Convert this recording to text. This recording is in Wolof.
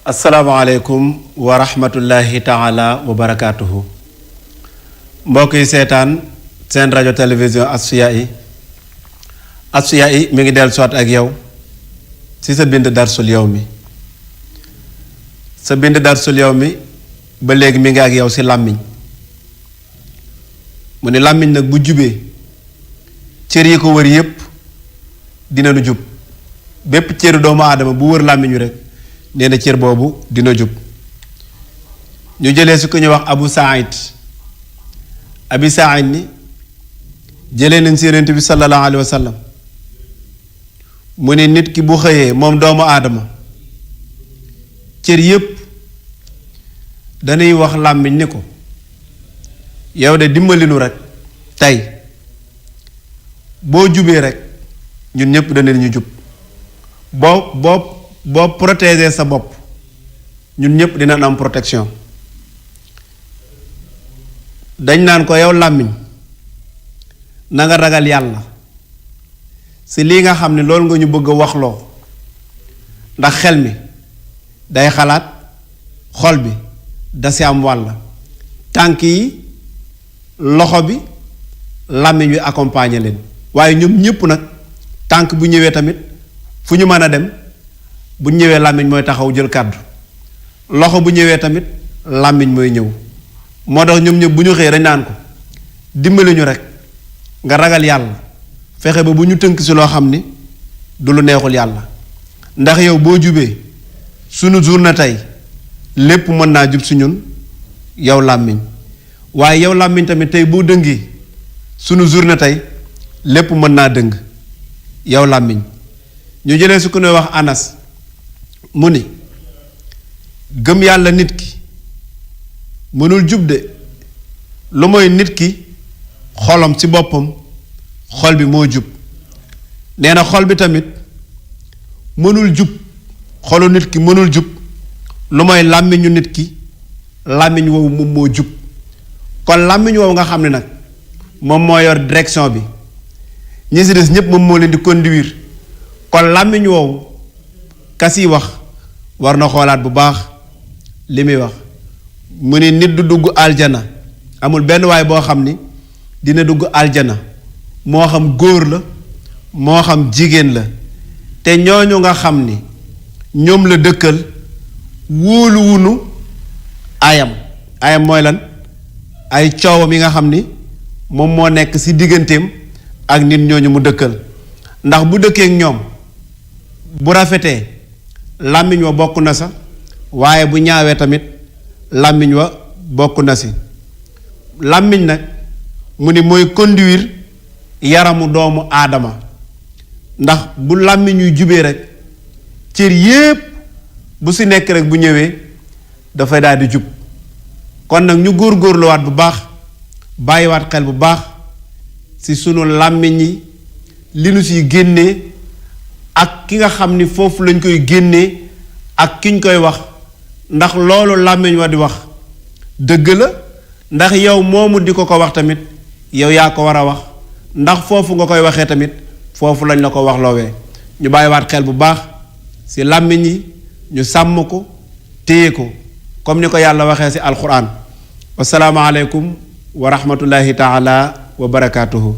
asalaamaaleykum wa rahmatullahi taala wa barakaatuhu. mbokk yi seetaan seen rajo télévision Asfiyahi mi ngi dellu soit ak yow ci sa bind darsul yow mi sa bind darsul yow mi ba léegi mi ngi ak yow ci làmmiñ mu ne làmmiñ nag bu jubee cër yi ko wër yépp dina nu jub bépp cëru doomu aadama bu wër làmmiñ wi rek nee na cër boobu dina jub ñu jëlee si ku ñu wax abi Saïd ni jëlee nañ si Yonent bi sallallahu alayhi wa sallam mu ne nit ki bu xëyee moom doomu aadama cër yépp dañuy wax làmmiñ ni ko yow de dimbali nu rek tey boo jubee rek ñun ñépp danañu jub boo protéger sa bopp ñun ñépp dina am protection dañ naan ko yow làmmiñ na nga ragal yàlla si lii nga xam ne loolu nga ñu bëgg a waxloo ndax xel mi day xalaat xol bi da si am wàll tànk yi loxo bi làmmiñ wi accompagner leen waaye ñoom ñépp nag tànk bu ñëwee tamit fu ñu mën a dem bu ñëwee làmmiñ mooy taxaw jël kàddu loxo bu ñëwee tamit làmmiñ mooy ñëw moo tax ñoom ñëpp bu ñu xëyee dañ naan ko dimbali ñu rek nga ragal yàlla fexe ba bu ñu tënk si loo xam ni du lu neexul yàlla ndax yow boo jubee sunu journée tey lépp mën naa jub si ñun yow làmmiñ waaye yow làmmiñ tamit tey boo dëngee sunu journée tey lépp mën naa dëng yow làmmiñ ñu jëlee su ko ne wax Anas mu ni gëm yàlla nit ki mënul jub de lu mooy nit ki xolam ci boppam xol bi moo jub nee na xol bi tamit mënul jub xolu nit ki mënul jub lu mooy làmmiñu nit ki làmmiñ woowu moom moo jub kon làmmiñ woowu nga xam ne nag moom moo yor direction bi ñi ci des ñépp moom moo leen di conduire kon làmmiñ woowu kas yi wax war na xoolaat bu baax li muy wax mu ni nit du dugg aljana amul benn waay boo xam ni dina dugg aljana moo xam góor la moo xam jigéen la te ñooñu nga xam ni ñoom la dëkkal wóoluwunu ayam mooy lan ay coowam yi nga xam ni moom moo nekk ci digganteem ak nit ñooñu mu dëkkal ndax bu dëkkeek ñoom bu rafetee làmmiñ wa bokk na sa waaye bu ñaawee tamit làmmiñ wa bokk na si làmmiñ nag mu ni mooy conduire yaramu doomu aadama ndax bu làmmiñ yu jubee rek cër yépp bu si nekk rek bu ñëwee dafay daal di jub kon nag ñu góorgóorluwaat bu baax bàyyiwaat xel bu baax si sunu làmmiñ yi li nu siy génnee ak ki nga xam ni foofu lañ koy génnee ak kiñ koy wax ndax loolu làmmiñ wa di wax dëgg la ndax yow moomu di ko wax tamit yow yaa ko war a wax ndax foofu nga koy waxee tamit foofu lañ la ko wax loowee ñu bàyyiwaat xel bu baax ci làmmiñ yi ñu sàmm ko téye ko comme ni ko yàlla waxee ci alquran wassalaamu aleykum wa rahmatullahi taala wa barakaatuhu